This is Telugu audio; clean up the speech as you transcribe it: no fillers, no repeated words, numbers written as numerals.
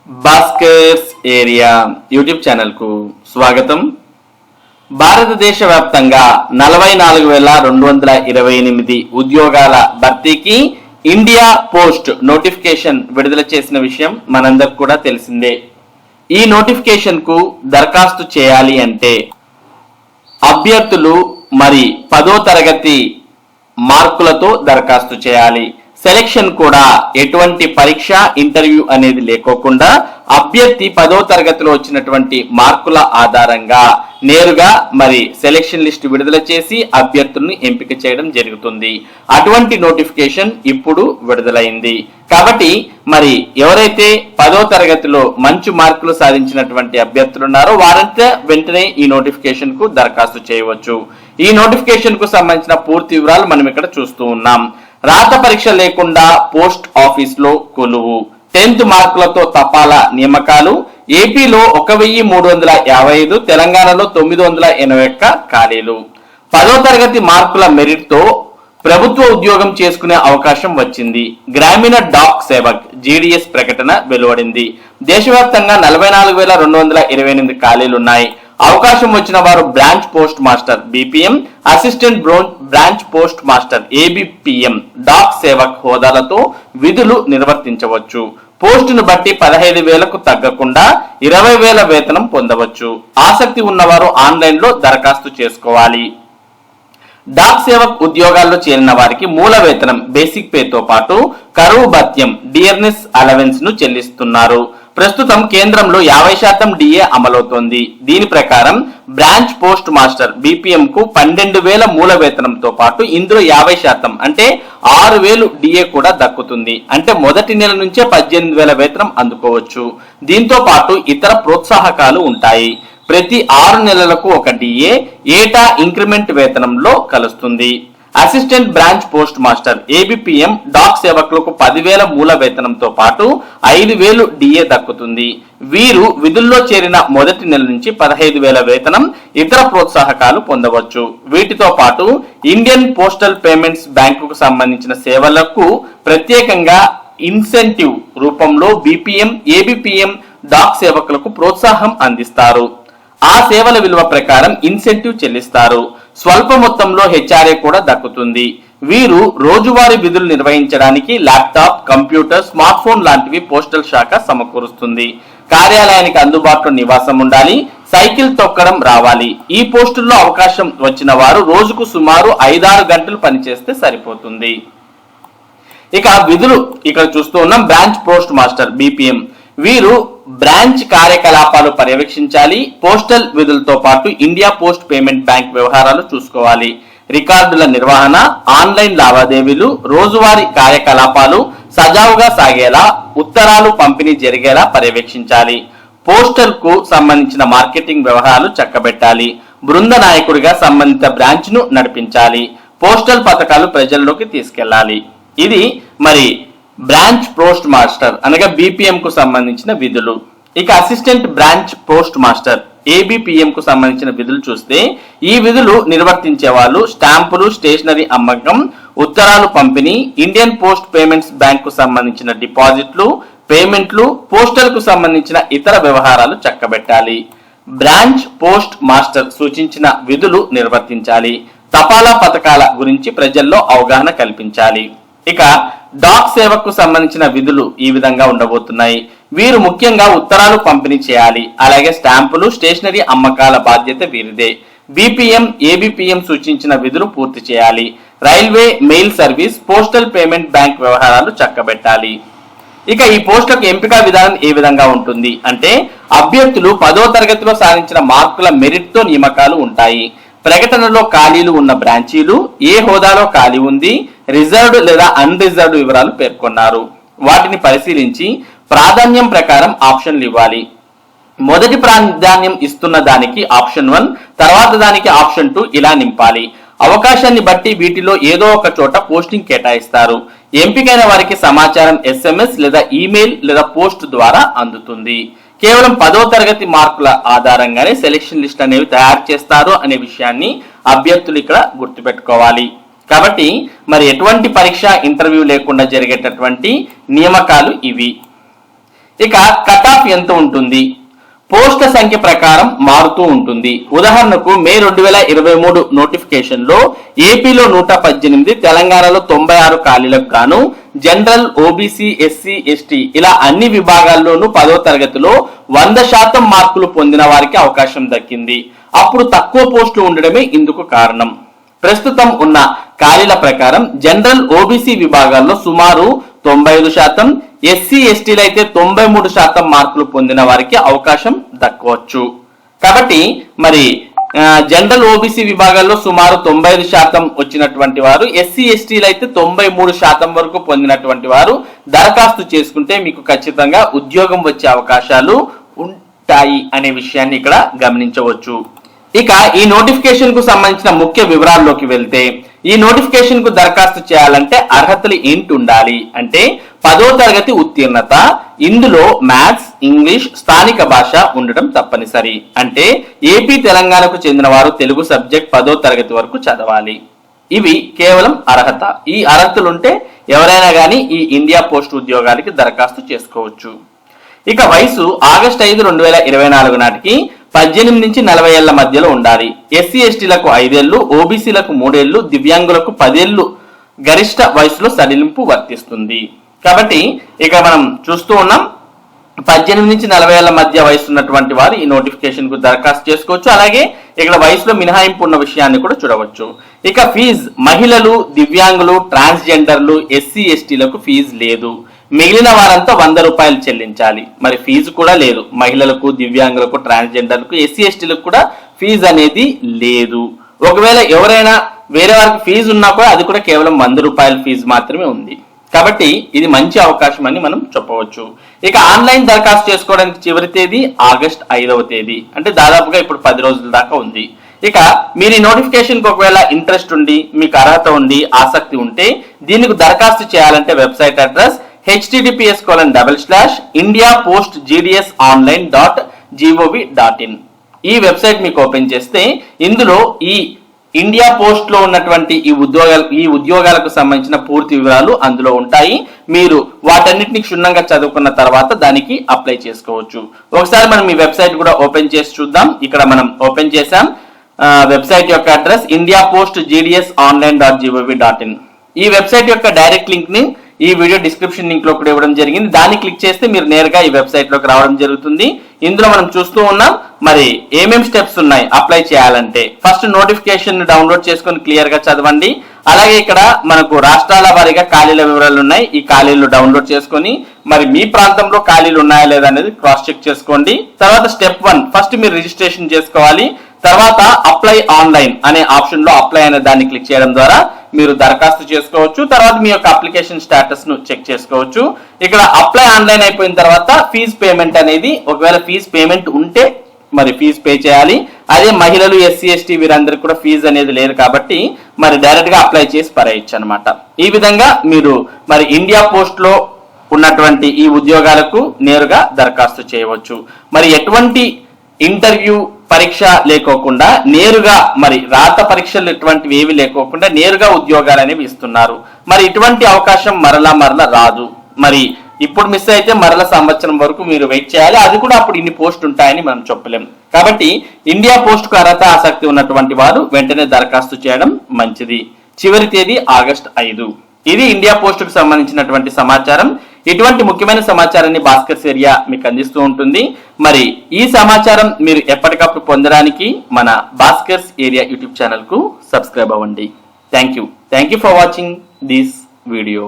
భాస్కర్స్ ఏరియా యూట్యూబ్ ఛానల్కు స్వాగతం. భారతదేశ వ్యాప్తంగా 44,228 ఉద్యోగాల భర్తీకి ఇండియా పోస్ట్ నోటిఫికేషన్ విడుదల చేసిన విషయం మనందరికి కూడా తెలిసిందే. ఈ నోటిఫికేషన్ కు దరఖాస్తు చేయాలి అంటే అభ్యర్థులు మరి 10వ తరగతి మార్కులతో దరఖాస్తు చేయాలి. సెలక్షన్ కూడా ఎటువంటి పరీక్ష ఇంటర్వ్యూ అనేది లేకోకుండా అభ్యర్థి 10వ తరగతిలో వచ్చినటువంటి మార్కుల ఆధారంగా నేరుగా మరి సెలక్షన్ లిస్ట్ విడుదల చేసి అభ్యర్థులను ఎంపిక చేయడం జరుగుతుంది. అటువంటి నోటిఫికేషన్ ఇప్పుడు విడుదలైంది. కాబట్టి మరి ఎవరైతే 10వ తరగతిలో మంచి మార్కులు సాధించినటువంటి అభ్యర్థులు ఉన్నారో వారంతా వెంటనే ఈ నోటిఫికేషన్ కు దరఖాస్తు చేయవచ్చు. ఈ నోటిఫికేషన్ కు సంబంధించిన పూర్తి వివరాలు మనం ఇక్కడ చూస్తూ ఉన్నాం. రాత పరీక్ష లేకుండా పోస్ట్ ఆఫీస్ లో కొలువు, 10th మార్కులతో తపాలా నియామకాలు. ఏపీలో 1,355, తెలంగాణలో 981 ఖాళీలు. 10వ తరగతి మార్కుల మెరిట్ తో ప్రభుత్వ ఉద్యోగం చేసుకునే అవకాశం వచ్చింది. గ్రామీణ డాక్ సేవక్ జీడీఎస్ ప్రకటన వెలువడింది. దేశవ్యాప్తంగా 44,228 ఖాళీలున్నాయి. అవకాశం వచ్చిన వారు branch post master BPM, assistant branch post master ABPM, డాక్ సేవక్ హోదాలతో విధులు నిర్వర్తించవచ్చు. పోస్టును బట్టి 15,000కు తగ్గకుండా 20,000 వేతనం పొందవచ్చు. ఆసక్తి ఉన్నవారు ఆన్లైన్ లో దరఖాస్తు చేసుకోవాలి. డాక్ సేవక్ ఉద్యోగాల్లో చేరిన వారికి మూల వేతనం బేసిక్ పేతో పాటు కరువు భత్యం డియర్నెస్ అలవెన్స్ ను చెల్లిస్తున్నారు. ప్రస్తుతం కేంద్రంలో 50% డిఏ అమలవుతోంది. దీని ప్రకారం బ్రాంచ్ పోస్ట్ మాస్టర్ బీపీఎం కు 12,000 మూల వేతనంతో పాటు ఇందులో 50% అంటే 6,000 డిఏ కూడా దక్కుతుంది. అంటే మొదటి నెల నుంచే 18,000 వేతనం అందుకోవచ్చు. దీంతో పాటు ఇతర ప్రోత్సాహకాలు ఉంటాయి. ప్రతి 6 నెలలకు ఒక డిఏ ఏటా ఇంక్రిమెంట్ వేతనంలో కలుస్తుంది. Assistant branch post master ABPM డాక్ సేవకులకు 10,000 మూల వేతనంతో పాటు 5,000 డిఏ దక్కుతుంది. వీరు విధుల్లో చేరిన మొదటి నెల నుంచి 15,000 వేతనం, ఇతర ప్రోత్సాహకాలు పొందవచ్చు. వీటితో పాటు ఇండియన్ పోస్టల్ పేమెంట్స్ బ్యాంకుకు సంబంధించిన సేవలకు ప్రత్యేకంగా ఇన్సెంటివ్ రూపంలో బీపీఎం, ఏబిపిఎం డాక్ సేవకులకు ప్రోత్సాహం అందిస్తారు. ఆ సేవల విలువ ప్రకారం ఇన్సెంటివ్ చెల్లిస్తారు. స్వల్ప మొత్తంలో హెచ్ఆర్ఏ కూడా దక్కుతుంది. వీరు రోజువారీ విధులు నిర్వహించడానికి ల్యాప్టాప్, కంప్యూటర్, స్మార్ట్ ఫోన్ లాంటివి పోస్టల్ శాఖ సమకూరుస్తుంది. కార్యాలయానికి అందుబాటులో నివాసం ఉండాలి. సైకిల్ తొక్కడం రావాలి. ఈ పోస్టుల్లో అవకాశం వచ్చిన వారు రోజుకు సుమారు 5-6 గంటలు పనిచేస్తే సరిపోతుంది. ఇక విధులు ఇక్కడ చూస్తూ ఉన్నాం. బ్రాంచ్ పోస్ట్ మాస్టర్ బీపీఎం వీరు బ్రాంచ్ కార్యకలాపాలు పర్యవేక్షించాలి. పోస్టల్ విధులతో పాటు ఇండియా పోస్ట్ పేమెంట్ బ్యాంక్ వ్యవహారాలు చూసుకోవాలి. రికార్డుల నిర్వహణ, ఆన్లైన్ లావాదేవీలు, రోజువారీ కార్యకలాపాలు సజావుగా సాగేలా ఉత్తరాలు పంపిణీ జరిగేలా పర్యవేక్షించాలి. పోస్టల్ కు సంబంధించిన మార్కెటింగ్ వ్యవహారాలు చక్కబెట్టాలి. బృంద నాయకుడిగా సంబంధిత బ్రాంచ్ ను నడిపించాలి. పోస్టల్ పథకాలు ప్రజల్లోకి తీసుకెళ్లాలి. ఇది మరి బ్రాంచ్ పోస్ట్ మాస్టర్ అనగా బీపీఎం కు సంబంధించిన విధులు. ఇక assistant branch post master ABPM కు సంబంధించిన విధులు చూస్తే ఈ విధులు నిర్వర్తించే వాళ్ళు స్టాంపులు, స్టేషనరీ అమ్మకం, ఉత్తరాలు పంపిణీ, ఇండియన్ పోస్ట్ పేమెంట్స్ బ్యాంక్ కు సంబంధించిన డిపాజిట్లు, పేమెంట్లు, పోస్టల్ కు సంబంధించిన ఇతర వ్యవహారాలు చక్కబెట్టాలి. బ్రాంచ్ పోస్ట్ మాస్టర్ సూచించిన విధులు నిర్వర్తించాలి. తపాలా పథకాల గురించి ప్రజల్లో అవగాహన కల్పించాలి. ఇక డాక్ సేవకు సంబంధించిన విధులు ఈ విధంగా ఉండబోతున్నాయి. వీరు ముఖ్యంగా ఉత్తరాలు పంపిణీ చేయాలి. అలాగే స్టాంపులు, స్టేషనరీ అమ్మకాల బాధ్యత వీరిదే. బీపీఎం, ఏబిపిఎం సూచించిన విధులు పూర్తి చేయాలి. Railway mail service, postal payment bank వ్యవహారాలు చక్కబెట్టాలి. ఇక ఈ పోస్టులకు ఎంపిక విధానం ఏ విధంగా ఉంటుంది అంటే అభ్యర్థులు 10వ తరగతిలో సాధించిన మార్కుల మెరిట్ తో నియామకాలు ఉంటాయి. ప్రకటనలో ఖాళీలు ఉన్న బ్రాంచీలు, ఏ హోదాలో ఖాళీ ఉంది, రిజర్వ్డ్ లేదా అన్రిజర్వ్డ్ వివరాలు పేర్కొన్నారు. వాటిని పరిశీలించి ప్రాధాన్యం ప్రకారం ఆప్షన్లు ఇవ్వాలి. మొదటి ప్రాధాన్యం ఇస్తున్న దానికి ఆప్షన్ 1, తర్వాత దానికి ఆప్షన్ 2 ఇలా నింపాలి. అవకాశాన్ని బట్టి వీటిలో ఏదో ఒక చోట పోస్టింగ్ కేటాయిస్తారు. ఎంపికైన వారికి సమాచారం SMS లేదా ఈమెయిల్ లేదా పోస్ట్ ద్వారా అందుతుంది. కేవలం 10వ తరగతి మార్కుల ఆధారంగానే సెలక్షన్ లిస్ట్ అనేవి తయారు చేస్తారు అనే విషయాన్ని అభ్యర్థులు ఇక్కడ గుర్తుపెట్టుకోవాలి. కాబట్టి మరి ఎటువంటి పరీక్ష ఇంటర్వ్యూ లేకుండా జరిగేటటువంటి నియామకాలు ఇవి. ఇక కట్ ఆఫ్ ఎంత ఉంటుంది? పోస్టుల సంఖ్య ప్రకారం మారుతూ ఉంటుంది. ఉదాహరణకు మే 2023 నోటిఫికేషన్ లో ఏపీలో 118, తెలంగాణలో 96 ఖాళీలకు గాను జనరల్, ఓబీసీ, ఎస్సీ, ఎస్టీ ఇలా అన్ని విభాగాల్లోనూ 10వ తరగతిలో 100% మార్కులు పొందిన వారికి అవకాశం దక్కింది. అప్పుడు తక్కువ పోస్టులు ఉండడమే ఇందుకు కారణం. ప్రస్తుతం ఉన్న ఖాళీల ప్రకారం జనరల్, ఓబీసీ విభాగాల్లో సుమారు 95%, ఎస్సీ, ఎస్టీలు అయితే 93% మార్కులు పొందిన వారికి అవకాశం దక్కవచ్చు. కాబట్టి మరి జనరల్, ఓబీసీ విభాగాల్లో సుమారు 95% వచ్చినటువంటి వారు, ఎస్సీ, ఎస్టీలు అయితే 93% వరకు పొందినటువంటి వారు దరఖాస్తు చేసుకుంటే మీకు ఖచ్చితంగా ఉద్యోగం వచ్చే అవకాశాలు ఉంటాయి అనే విషయాన్ని ఇక్కడ గమనించవచ్చు. ఇక ఈ నోటిఫికేషన్ కు సంబంధించిన ముఖ్య వివరాల్లోకి వెళ్తే, ఈ నోటిఫికేషన్ కు దరఖాస్తు చేయాలంటే అర్హతలు ఏంటి ఉండాలి అంటే 10వ తరగతి ఉత్తీర్ణత, ఇందులో మ్యాథ్స్, ఇంగ్లీష్, స్థానిక భాష ఉండడం తప్పనిసరి. అంటే ఏపీ, తెలంగాణకు చెందిన వారు తెలుగు సబ్జెక్ట్ 10వ తరగతి వరకు చదవాలి. ఇవి కేవలం అర్హత. ఈ అర్హతలుంటే ఎవరైనా కానీ ఈ ఇండియా పోస్ట్ ఉద్యోగాలకి దరఖాస్తు చేసుకోవచ్చు. ఇక వయసు ఆగస్టు 5, 2024 నాటికి 18 నుంచి 40 ఏళ్ల మధ్యలో ఉండాలి. ఎస్సీ, ఎస్టీలకు 5 ఏళ్లు, ఓబీసీలకు 3 ఏళ్లు, దివ్యాంగులకు 10 ఏళ్లు గరిష్ట వయసులో సడలింపు వర్తిస్తుంది. కాబట్టి ఇక మనం చూస్తూ ఉన్నాం 18 నుంచి 40 ఏళ్ల మధ్య వయసు ఉన్నటువంటి వారు ఈ నోటిఫికేషన్ కు దరఖాస్తు చేసుకోవచ్చు. అలాగే ఇక్కడ వయసులో మినహాయింపు ఉన్న విషయాన్ని కూడా చూడవచ్చు. ఇక ఫీజు మహిళలు, దివ్యాంగులు, ట్రాన్స్జెండర్లు, ఎస్సీ, ఎస్టీలకు ఫీజు లేదు. మిగిలిన వారంతా 100 రూపాయలు చెల్లించాలి. మరి ఫీజు కూడా లేదు. మహిళలకు, దివ్యాంగులకు, ట్రాన్స్జెండర్లకు, ఎస్సీ, ఎస్టీలకు కూడా ఫీజు అనేది లేదు. ఒకవేళ ఎవరైనా వేరే వారికి ఫీజు ఉన్నా కూడా అది కూడా కేవలం 100 రూపాయల ఫీజు మాత్రమే ఉంది. కాబట్టి ఇది మంచి అవకాశం అని మనం చెప్పవచ్చు. ఇక ఆన్లైన్ దరఖాస్తు చేసుకోవడానికి చివరి తేదీ ఆగస్ట్ 5వ తేదీ, అంటే దాదాపుగా ఇప్పుడు 10 రోజుల దాకా ఉంది. ఇక మీరు ఈ నోటిఫికేషన్ కి ఒకవేళ ఇంట్రెస్ట్ ఉండి, మీకు అర్హత ఉండి, ఆసక్తి ఉంటే దీనికి దరఖాస్తు చేయాలంటే వెబ్సైట్ అడ్రస్ https://indiapostgdsonline.gov.in. ఈ వెబ్సైట్ మీకు ఓపెన్ చేస్తే ఇందులో ఈ ఇండియా పోస్ట్ లో ఉన్నటువంటి ఈ ఉద్యోగాలకు సంబంధించిన పూర్తి వివరాలు అందులో ఉంటాయి. మీరు వాటన్నిటిని క్షుణ్ణంగా చదువుకున్న తర్వాత దానికి అప్లై చేసుకోవచ్చు. ఒకసారి మనం ఈ వెబ్సైట్ కూడా ఓపెన్ చేసి చూద్దాం. ఇక్కడ మనం ఓపెన్ చేసాం. వెబ్సైట్ యొక్క అడ్రస్ indiapostgdsonline.gov.in. ఈ వెబ్సైట్ యొక్క డైరెక్ట్ లింక్ ని ఈ వీడియో డిస్క్రిప్షన్ లింక్ లో కూడా ఇవ్వడం జరిగింది. దాన్ని క్లిక్ చేస్తే మీరు నేరుగా ఈ వెబ్సైట్ లోకి రావడం జరుగుతుంది. ఇందులో మనం చూస్తూ ఉన్నాం మరి ఏమేం స్టెప్స్ ఉన్నాయి అప్లై చేయాలంటే. ఫస్ట్ నోటిఫికేషన్ డౌన్లోడ్ చేసుకొని క్లియర్ గా చదవండి. అలాగే ఇక్కడ మనకు రాష్ట్రాల వారీగా ఖాళీల వివరాలు ఉన్నాయి. ఈ ఖాళీలు డౌన్లోడ్ చేసుకొని మరి మీ ప్రాంతంలో ఖాళీలు ఉన్నాయా లేదా అనేది క్రాస్ చెక్ చేసుకోండి. తర్వాత స్టెప్ 1 ఫస్ట్ మీరు రిజిస్ట్రేషన్ చేసుకోవాలి. తర్వాత అప్లై ఆన్లైన్ అనే ఆప్షన్ లో అప్లై అనే దాన్ని క్లిక్ చేయడం ద్వారా మీరు దరఖాస్తు చేసుకోవచ్చు. తర్వాత మీ యొక్క అప్లికేషన్ స్టేటస్ ను చెక్ చేసుకోవచ్చు. ఇక్కడ అప్లై ఆన్లైన్ అయిపోయిన తర్వాత ఫీజు పేమెంట్ అనేది, ఒకవేళ ఫీజు పేమెంట్ ఉంటే మరి ఫీజు పే చేయాలి. అదే మహిళలు, ఎస్సీ, ఎస్టీ వీరందరికీ కూడా ఫీజు అనేది లేదు కాబట్టి మరి డైరెక్ట్ గా అప్లై చేసి పరేయచ్చు అనమాట. ఈ విధంగా మీరు మరి ఇండియా పోస్ట్ లో ఉన్నటువంటి ఈ ఉద్యోగాలకు నేరుగా దరఖాస్తు చేయవచ్చు. మరి ఎటువంటి ఇంటర్వ్యూ పరీక్ష లేకోకుండా నేరుగా మరి రాత పరీక్షలు ఇటువంటివి ఏవి లేకోకుండా నేరుగా ఉద్యోగాలు అనేవి ఇస్తున్నారు. మరి ఇటువంటి అవకాశం మరలా రాదు. మరి ఇప్పుడు మిస్ అయితే మరల సంవత్సరం వరకు మీరు వెయిట్ చేయాలి. అది కూడా అప్పుడు ఇన్ని పోస్ట్ ఉంటాయని మనం చెప్పలేం. కాబట్టి ఇండియా పోస్ట్ కు అర్హత, ఆసక్తి ఉన్నటువంటి వారు వెంటనే దరఖాస్తు చేయడం మంచిది. చివరి తేదీ ఆగస్ట్ 5. ఇది ఇండియా పోస్ట్ కు సంబంధించినటువంటి సమాచారం. ఇటువంటి ముఖ్యమైన సమాచారాన్ని భాస్కర్స్ ఏరియా మీకు అందిస్తూ ఉంటుంది. మరి ఈ సమాచారం మీరు ఎప్పటికప్పుడు పొందడానికి మన భాస్కర్స్ ఏరియా యూట్యూబ్ ఛానల్ కు సబ్స్క్రైబ్ అవ్వండి. Thank you for watching this video.